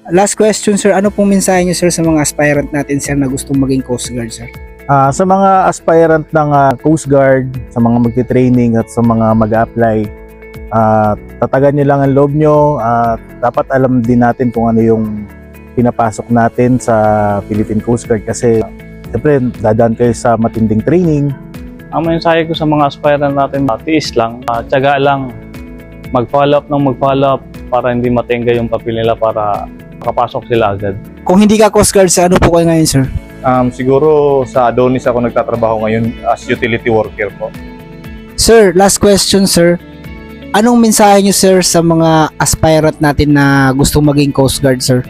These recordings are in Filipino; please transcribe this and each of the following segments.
Last question, sir. Ano pong mensahe niyo, sir, sa mga aspirant natin, sir, na gustong maging Coast Guard, sir? Sa mga aspirant ng Coast Guard, sa mga magti-training at sa mga mag-apply, tatagan nyo lang ang loob nyo. Dapat alam din natin kung ano yung pinapasok natin sa Philippine Coast Guard kasi siyempre dadaan kayo sa matinding training. Ang mensahe ko sa mga aspirant natin, tiis lang, tiyaga lang, mag-follow up ng mag-follow up para hindi matingga yung papel nila para makapasok sila agad. Kung hindi ka Coast Guard, sa ano po kayo ngayon, sir? Siguro sa Adonis ako nagtatrabaho ngayon as utility worker po. Sir, last question, sir. Anong mensahe niyo, sir, sa mga aspirant natin na gustong maging Coast Guard, sir?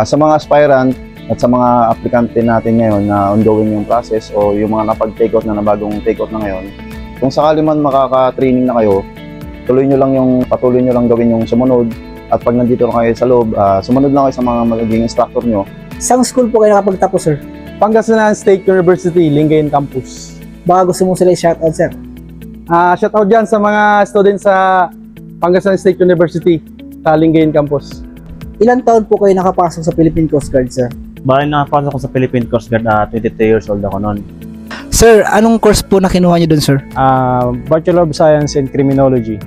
Sa mga aspirant at sa mga aplikante natin ngayon na ongoing yung process o yung mga napag-take out na bagong take out na ngayon, kung sakali man makaka-training na kayo, patuloy nyo lang gawin yung sumunod, at pag nandito na kayo sa loob, sumunod lang kayo sa mga magiging instructor nyo. Saan school po kayo nakapagtapos, sir? Pangasinan State University, Lingayen Campus. Baka gusto mo sila i-shoutout, sir. Shoutout dyan sa mga students sa Pangasinan State University sa Lingayen Campus. Ilang taon po kayo nakapasok sa Philippine Coast Guard, sir? Bali nakapasok ko sa Philippine Coast Guard, 23 years old ako noon. Sir, anong course po na kinuha niyo dun, sir? Bachelor of Science in Criminology.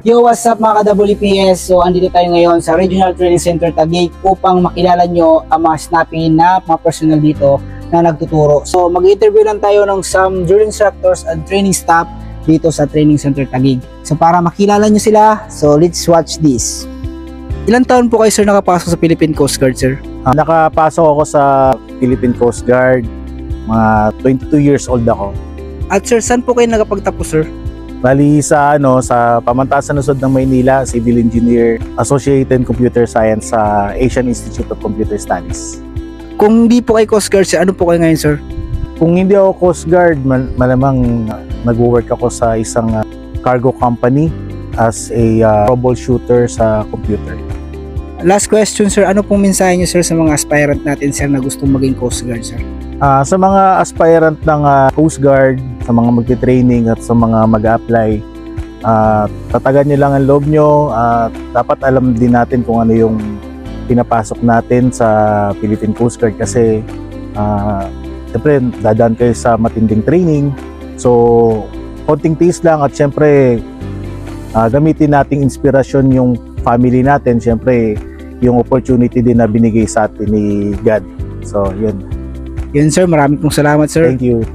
Yo, what's up mga ka-WPS? So, andito tayo ngayon sa Regional Training Center Taguig upang makilala nyo ang mga snappy na mga personal dito na nagtuturo. So, mag-interview lang tayo ng some drill instructors and training staff dito sa Training Center Taguig. So, para makilala nyo sila, so let's watch this. Ilang taon po kayo, sir, nakapasok sa Philippine Coast Guard, sir? Nakapasok ako sa Philippine Coast Guard, mga 22 years old ako. At sir, saan po kayo nakapagtapos, sir? Bali sa Pamantasan Luzon ng Maynila, Civil Engineer, Associated Computer Science sa Asian Institute of Computer Studies. Kung hindi po kayo Coast Guard, sir, ano po kayo ngayon, sir? Kung hindi ako Coast Guard, malamang nag-work ako sa isang cargo company as a troubleshooter sa computer. Last question, sir. Ano pong mensahe niyo, sir, sa mga aspirant natin, sir, na gustong maging Coast Guard, sir? Sa mga aspirant ng Coast Guard, sa mga magti-training at sa mga mag-apply, tatagan nyo lang ang loob nyo. Dapat alam din natin kung ano yung pinapasok natin sa Philippine Coast Guard kasi siyempre dadaan kayo sa matinding training. So, konting tiis lang at siyempre gamitin nating inspirasyon yung family natin. Siyempre, yung opportunity din na binigay sa atin ni God. So, yun. Yun, sir. Maraming pong salamat, sir. Thank you.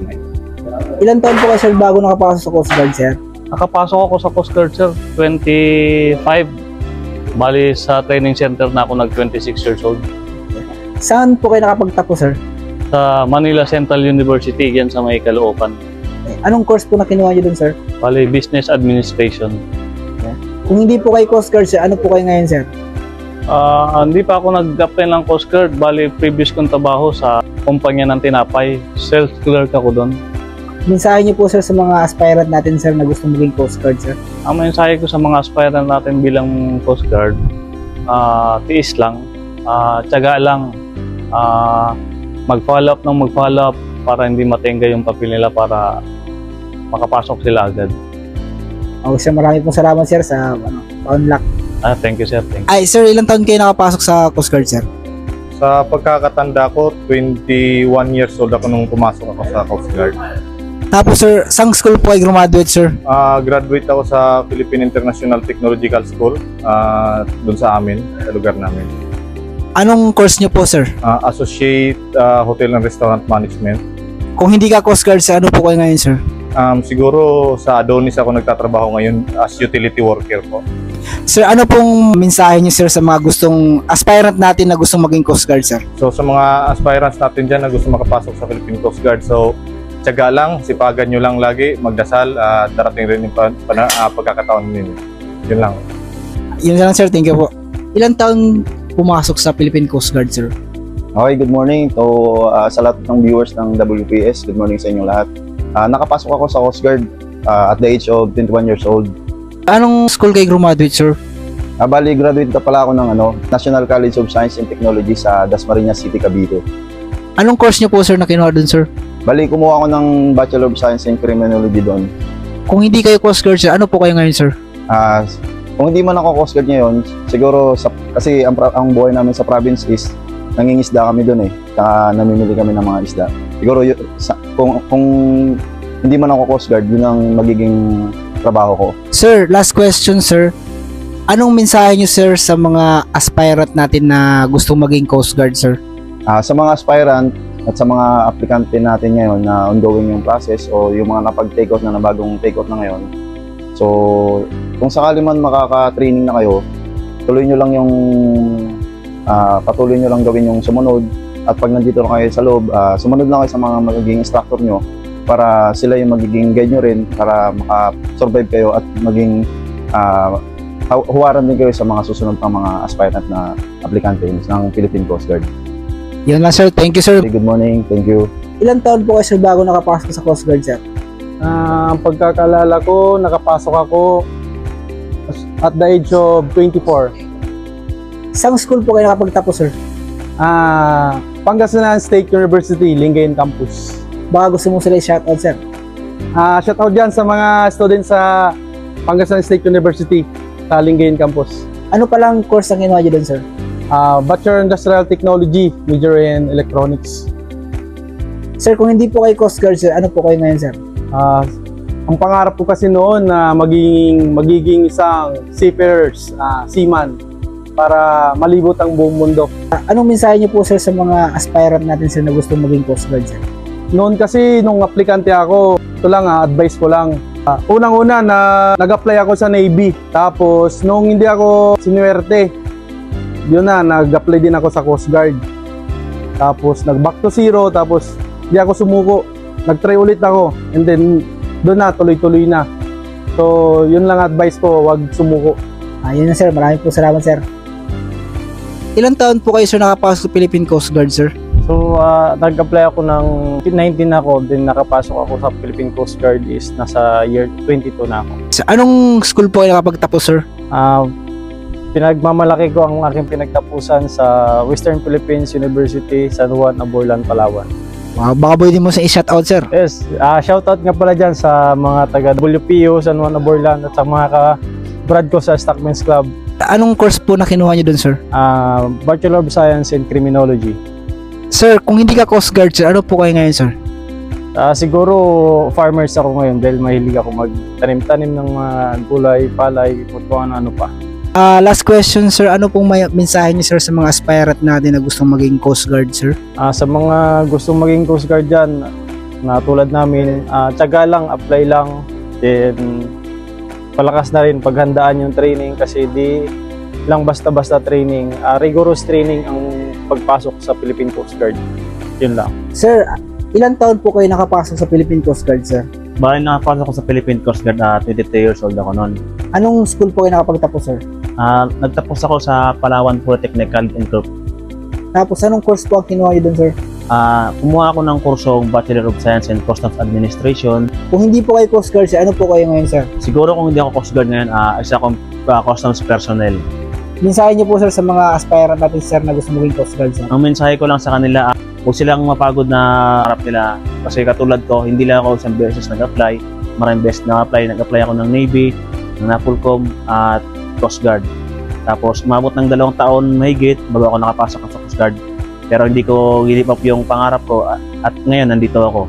Ilan taon po kayo, sir, bago nakapasok sa Coast Guard, sir? Nakapasok ako sa Coast Guard, sir, 25. Bali sa training center na ako nag-26 years old. Saan po kayo nakapagtapos, sir? Sa Manila Central University, yan sa may Caloocan. Anong course po na kinuha niyo dun, sir? Bali, Business Administration. Kung hindi po kayo Coast Guard, sir, ano po kayo ngayon, sir? Hindi pa ako nag-apply ng Coast Guard. Bali, previous kong trabaho sa kumpanya ng tinapay. Sales clerk ako doon. Mensahe niyo po, sir, sa mga aspirant natin, sir, na gustong maging Coast Guard, sir? Ang mensahe ko sa mga aspirant natin bilang Coast Guard, tiis lang, tiyaga lang, mag-follow up ng mag-follow up para hindi matingga yung papel nila para makapasok sila agad. Okay, sir, maraming pong salamat, sir, sa pa-unlock. Thank you, sir. Thank you. Ay, sir, ilang taon kayo nakapasok sa Coast Guard, sir? Sa pagkakatanda ko, 21 years old ako nung pumasok ako sa Coast Guard. Tapos, sir, sang school po kayo graduate, sir? Graduate ako sa Philippine International Technological School, dun sa amin, sa lugar namin. Anong course niyo po, sir? Associate Hotel and Restaurant Management. Kung hindi ka Coast Guard, sir, ano po kayo ngayon, sir? Siguro sa Adonis ako nagtatrabaho ngayon as utility worker po. Sir, ano pong mensahe niyo, sir, sa mga gustong aspirant natin na gustong maging Coast Guard, sir? So sa mga aspirants natin dyan na gusto makapasok sa Philippine Coast Guard, so tiyaga lang, sipagan nyo lang lagi, magdasal, darating rin yung pagkakataon ninyo. Yun lang. Yun lang, sir. Thank you po. Ilang taon pumasok sa Philippine Coast Guard, sir? Okay, good morning to sa lahat ng viewers ng WPS. Good morning sa inyo lahat. Nakapasok ako sa Coast Guard at the age of 21 years old. Anong school kayo graduate, sir? Bali, graduate ka pala ako ng National College of Science and Technology sa Dasmariñas City, Cavite. Anong course niyo po, sir, na kinuha dun, sir? Bali, kumuha ako ng Bachelor of Science in Criminology doon. Kung hindi kayo Coast Guard, sir, ano po kayo ngayon, sir? Kung hindi man ako Coast Guard ngayon, siguro kasi ang buhay namin sa province is nangingisda kami doon eh. Saka namimili kami ng mga isda. Siguro kung hindi man ako Coast Guard, yun ang magiging trabaho ko. Sir, last question sir. Anong mensahe nyo sir sa mga aspirant natin na gustong maging Coast Guard sir? Sa mga aspirant at sa mga aplikante natin ngayon na ongoing yung process o yung mga napag-take out na bagong take out na ngayon. So, kung sakali man makaka-training na kayo, patuloy nyo lang gawin yung sumunod. At pag nandito na kayo sa loob, sumunod lang kayo sa mga magiging instructor nyo para sila yung magiging guide nyo rin para maka-survive kayo at maging huwaran din kayo sa mga susunod pang mga aspirant na aplikante ng Philippine Coast Guard. Yun lang sir, thank you sir. Good morning, thank you. Ilang taon po kayo sir bago nakapasok sa Coast Guard sir? Ang pagkakalala ko, nakapasok ako at the age of 24. Saan school po kayo nakapagtapos sir? Pangasinan State University, Lingayen Campus. Baka gusto mo sila i-shoutout sir? Shoutout dyan sa mga students sa Pangasinan State University sa Lingayen Campus. Ano palang course ang ginawa nyo doon sir? Bachelor Industrial Technology, major in Electronics. Sir, kung hindi po kayo Coast Guard sir, ano po kayo ngayon sir? Ang pangarap ko kasi noon na magiging isang seafarers, seaman para malibot ang buong mundo. Anong mensahe niyo po sir sa mga aspirant natin sir na gusto maging Coast Guard sir? Noon kasi nung aplikante ako, ito lang advice ko lang. Unang-una na nag-apply ako sa Navy. Tapos nung hindi ako sinuwerte, yun na, nag-apply din ako sa Coast Guard. Tapos nag-back to zero, tapos hindi ako sumuko. Nag-try ulit ako. And then doon na, tuloy-tuloy na. So yun lang advice ko, wag sumuko. Yun na sir, maraming po salamat sir. Ilang taon po kayo sir nakapasok sa Philippine Coast Guard sir? So, nag-apply ako ng 19 ako, then nakapasok ako sa Philippine Coast Guard is nasa year 22 na ako. Sa anong school po kayo nakapagtapos sir? Pinagmamalaki ko ang aking pinagtapusan sa Western Philippines University, San Juan, Aborlan, Palawan. Wow, baka pwede mo sa i-shoutout sir? Yes, shoutout nga pala dyan sa mga taga WPO, San Juan, Aborlan at sa mga ka-brad ko sa Stockmen's Club. Anong course po na kinuha nyo dun sir? Bachelor of Science in Criminology. Sir, kung hindi ka Coast Guard sir, ano po kayo ngayon sir? Siguro farmers ako ngayon dahil mahilig ako magtanim-tanim ng mga gulay, palay, kung ano pa. Last question sir, ano pong mensahe niyo sir sa mga aspirant natin na gustong maging Coast Guard sir? Sa mga gustong maging Coast Guard dyan, na tulad namin, tiyaga lang, apply lang, then palakas na rin paghandaan yung training kasi di lang basta-basta training, rigorous training ang pagpasok sa Philippine Coast Guard. Yun lang. Sir, ilang taon po kayo nakapasok sa Philippine Coast Guard sir? Bali nakapasok ko sa Philippine Coast Guard 23 years old ako noon. Anong school po kayo nakapagtapos sir? Nagtapos ako sa Palawan Polytechnic and Group. Tapos anong course po ang kinuha niyo dun sir? Kumuha ako ng kursong Bachelor of Science in Customs Administration. Kung hindi po kayo Coast Guard sir, ano po kayo ngayon sir? Siguro kung hindi ako Coast Guard ngayon, isa akong customs personnel. Mensahe niyo po sir sa mga aspirant natin sir na gusto maging Coast Guard sir? Ang mensahe ko lang sa kanila, huwag silang mapagod na harap nila. Kasi katulad ko, hindi lang ako isang beses nag-apply. Maraming beses nag-apply ako ng Navy, ng Napolcom at Coast Guard. Tapos umabot ng 2 taon mahigit bago ako nakapasok sa Coast Guard. Pero hindi ko give up yung pangarap ko at ngayon nandito ako.